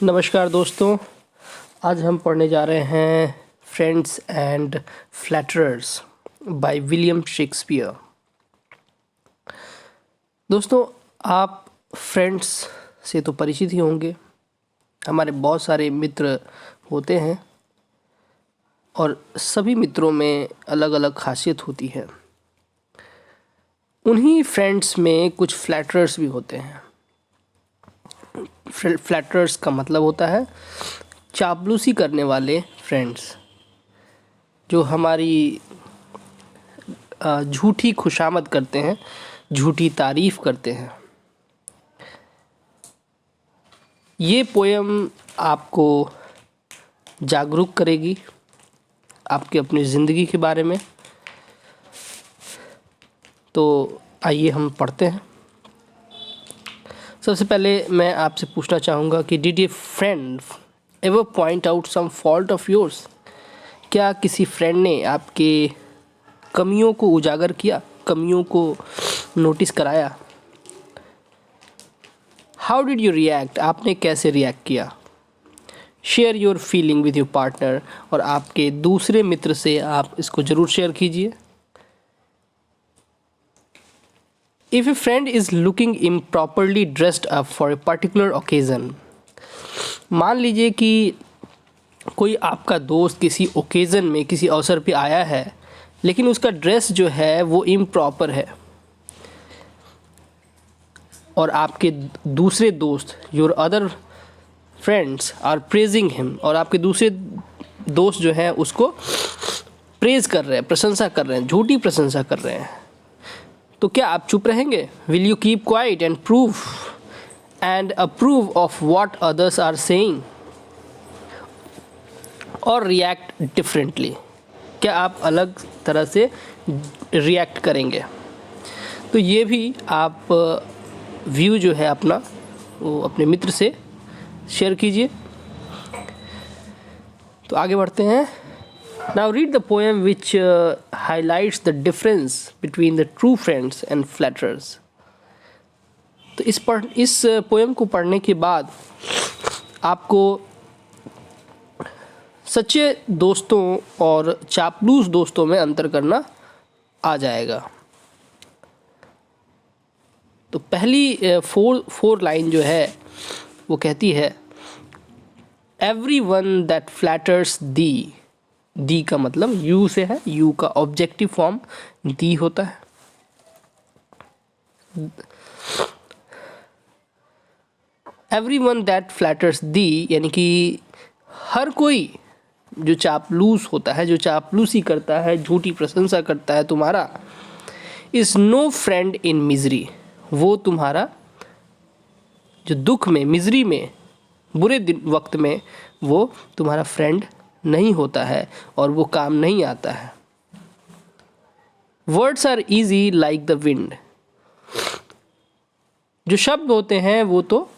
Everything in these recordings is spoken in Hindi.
नमस्कार दोस्तों, आज हम पढ़ने जा रहे हैं friends and flatterers by William Shakespeare. दोस्तों, आप फ्रेंड्स से तो परिचित ही होंगे। हमारे बहुत सारे मित्र होते हैं और सभी मित्रों में अलग अलग खासियत होती है। उन्हीं फ्रेंड्स में कुछ फ्लैटरर्स भी होते हैं। फ्लैटरर्स का मतलब होता है चापलूसी करने वाले फ्रेंड्स, जो हमारी झूठी खुशामद करते हैं, झूठी तारीफ़ करते हैं। ये पोएम आपको जागरूक करेगी आपके अपनी ज़िंदगी के बारे में। तो आइए हम पढ़ते हैं। सबसे पहले मैं आपसे पूछना चाहूँगा कि did a friend ever point out some fault of yours? क्या किसी फ्रेंड ने आपके कमियों को उजागर किया, कमियों को नोटिस कराया? How did you react? आपने कैसे रिएक्ट किया? Share your feeling with your partner, और आपके दूसरे मित्र से आप इसको ज़रूर शेयर कीजिए। If a friend is looking improperly dressed up for a particular occasion, मान लीजिए कि कोई आपका दोस्त किसी ओकेज़न में, किसी अवसर पे आया है, लेकिन उसका ड्रेस जो है वो इम्प्रॉपर है, और आपके दूसरे दोस्त, your other friends are praising him, और आपके दूसरे दोस्त जो हैं उसको प्रेज कर रहे हैं, प्रशंसा कर रहे हैं, झूठी प्रशंसा कर रहे हैं, तो क्या आप चुप रहेंगे? Will you keep quiet and approve of what others are saying, और रिएक्ट डिफरेंटली? क्या आप अलग तरह से रिएक्ट करेंगे? तो ये भी आप व्यू जो है अपना, वो अपने मित्र से शेयर कीजिए। तो आगे बढ़ते हैं। Now read the poem which highlights the difference between the true friends and flatterers. तो इस पोएम को पढ़ने के बाद आपको सच्चे दोस्तों और चापलूस दोस्तों में अंतर करना आ जाएगा। तो पहली फोर लाइन जो है वो कहती है, Everyone that flatters thee, दी का मतलब यू से है, यू का ऑब्जेक्टिव फॉर्म दी होता है। एवरीवन दैट फ्लैटर्स दी, यानी कि हर कोई जो चापलूस होता है, जो चापलूसी करता है, झूठी प्रशंसा करता है तुम्हारा, is no friend in misery, वो तुम्हारा जो दुख में, मिजरी में, बुरे दिन वक्त में, वो तुम्हारा फ्रेंड नहीं होता है और वो काम नहीं आता है। Words are easy like the wind, जो शब्द होते हैं वो तो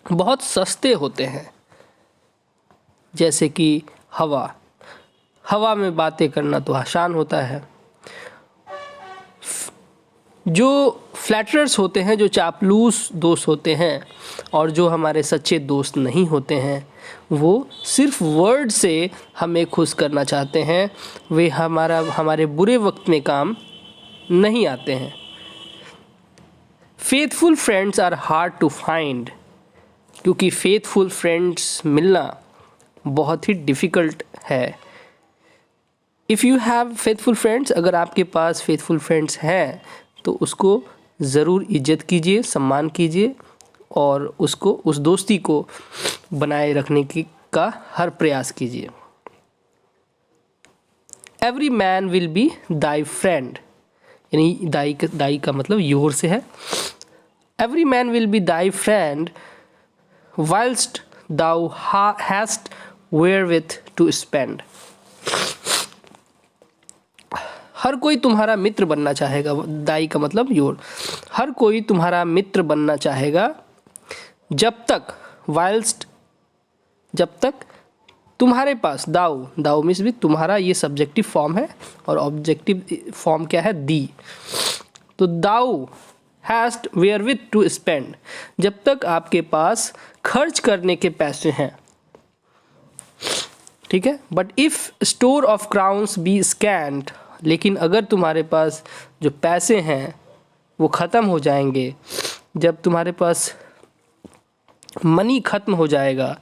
बहुत सस्ते होते हैं, जैसे कि हवा। हवा में बातें करना तो आसान होता है। जो फ्लैटरर्स होते हैं, जो चापलूस दोस्त होते हैं, और जो हमारे सच्चे दोस्त नहीं होते हैं, वो सिर्फ वर्ड से हमें खुश करना चाहते हैं। वे हमारे बुरे वक्त में काम नहीं आते हैं। Faithful friends are hard to find, क्योंकि फेथफुल फ्रेंड्स मिलना बहुत ही डिफ़िकल्ट है। If you have faithful friends, अगर आपके पास फेथफुल फ्रेंड्स हैं तो उसको ज़रूर इज्जत कीजिए, सम्मान कीजिए, और उसको, उस दोस्ती को बनाए रखने का हर प्रयास कीजिए। Every man will be thy friend, यानी दाई का मतलब योर से है। Every man will be thy friend whilst thou hast wherewith to spend. हर कोई तुम्हारा मित्र बनना चाहेगा, दाई का मतलब योर। हर कोई तुम्हारा मित्र बनना चाहेगा जब तक तुम्हारे पास, दाऊ मीन्स भी तुम्हारा, ये सब्जेक्टिव फॉर्म है और ऑब्जेक्टिव फॉर्म क्या है? दी। तो दाऊ हैस्ट wherewith टू स्पेंड, जब तक आपके पास खर्च करने के पैसे हैं, ठीक है। But if store of crowns be scant, लेकिन अगर तुम्हारे पास जो पैसे हैं वो ख़त्म हो जाएंगे, जब तुम्हारे पास मनी ख़त्म हो जाएगा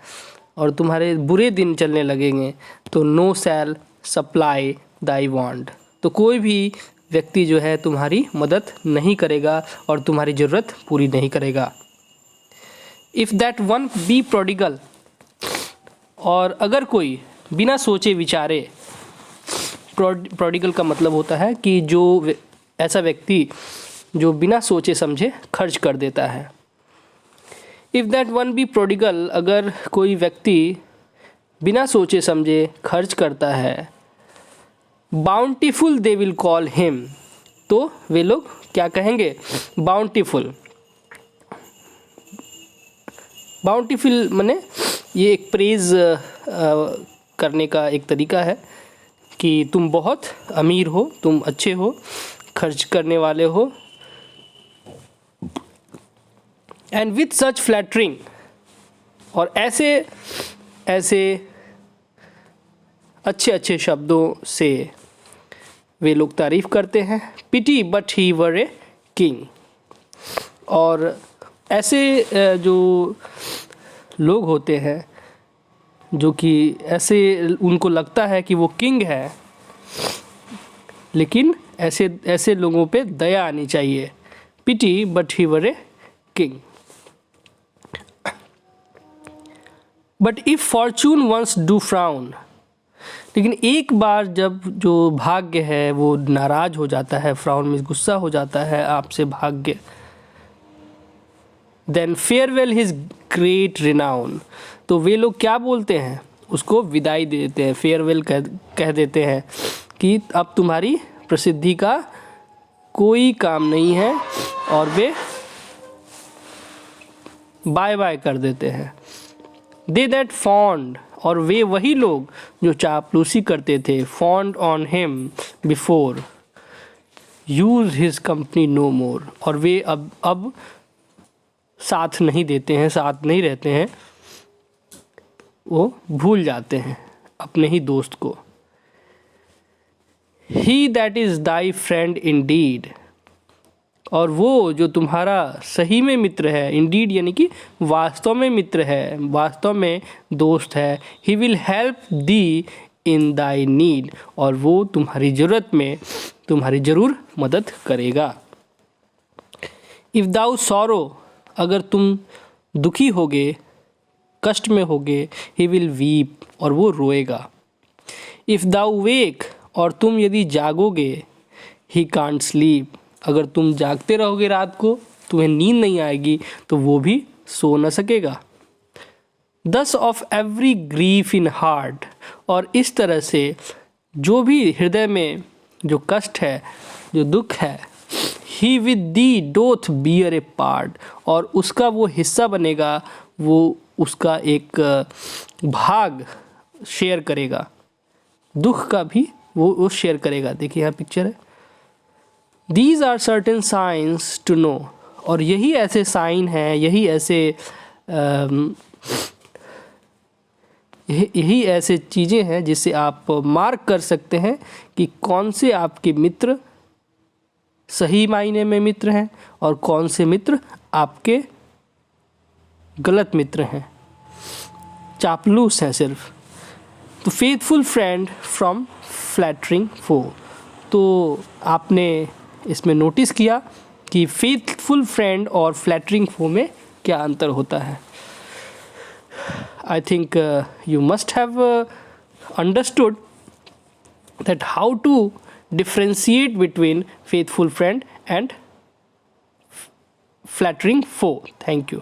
और तुम्हारे बुरे दिन चलने लगेंगे, तो नो सेल सप्लाई दाई वांट, तो कोई भी व्यक्ति जो है तुम्हारी मदद नहीं करेगा और तुम्हारी ज़रूरत पूरी नहीं करेगा। If that one be prodigal, और अगर कोई बिना सोचे विचारे, प्रोडिगल का मतलब होता है कि जो ऐसा व्यक्ति जो बिना सोचे समझे खर्च कर देता है। If that one be prodigal, अगर कोई व्यक्ति बिना सोचे समझे खर्च करता है, bountiful they will call him, तो वे लोग क्या कहेंगे? बाउंटीफुल। बाउंटीफुल माने ये एक प्रेज करने का एक तरीका है कि तुम बहुत अमीर हो, तुम अच्छे हो, खर्च करने वाले हो। एंड विथ सच फ्लैटरिंग, और ऐसे अच्छे अच्छे शब्दों से वे लोग तारीफ़ करते हैं। पिटी but he were a king, और ऐसे जो लोग होते हैं जो कि ऐसे उनको लगता है कि वो किंग है, लेकिन ऐसे लोगों पे दया आनी चाहिए। Pity but he were a king. But if fortune once do frown, लेकिन एक बार जब जो भाग्य है वो नाराज हो जाता है, फ्राउन में गुस्सा हो जाता है आपसे भाग्य, then farewell his great renown, तो वे लोग क्या बोलते हैं? उसको विदाई दे देते हैं, फेयरवेल कह देते हैं कि अब तुम्हारी प्रसिद्धि का कोई काम नहीं है, और वे बाय बाय कर देते हैं। दे दैट फॉन्ड, और वे वही लोग जो चापलूसी करते थे, fawned on him before use his company no more, और वे अब साथ नहीं देते हैं, साथ नहीं रहते हैं, वो भूल जाते हैं अपने ही दोस्त को। He that is thy friend indeed, और वो जो तुम्हारा सही में मित्र है, इंडीड यानी कि वास्तव में मित्र है, वास्तव में दोस्त है। He will help the in Dai need, और वो तुम्हारी ज़रूरत में तुम्हारी ज़रूर मदद करेगा। इफ़ दाउ सॉरो, अगर तुम दुखी होगे, कष्ट में होगे, ही विल वीप, और वो रोएगा। इफ़ दाउ वेक, और तुम यदि जागोगे, ही कांट स्लीप, अगर तुम जागते रहोगे रात को, तुम्हें नींद नहीं आएगी, तो वो भी सो न सकेगा। दस of every grief in heart, और इस तरह से जो भी हृदय में जो कष्ट है, जो दुख है, he with thee doth bear a part, और उसका वो हिस्सा बनेगा, वो उसका एक भाग शेयर करेगा, दुख का भी वो शेयर करेगा। देखिए यहाँ पिक्चर है। These are certain signs to know, और यही ऐसे साइन हैं, यही ऐसे चीज़ें हैं जिससे आप मार्क कर सकते हैं कि कौन से आपके मित्र सही मायने में मित्र हैं और कौन से मित्र आपके गलत मित्र हैं, चापलूस हैं सिर्फ। तो faithful friend from flattering foe, तो आपने इसमें नोटिस किया कि फेथफुल फ्रेंड और फ्लैटरिंग फो में क्या अंतर होता है। I think you must have understood that how to differentiate between faithful friend and flattering foe. Thank you.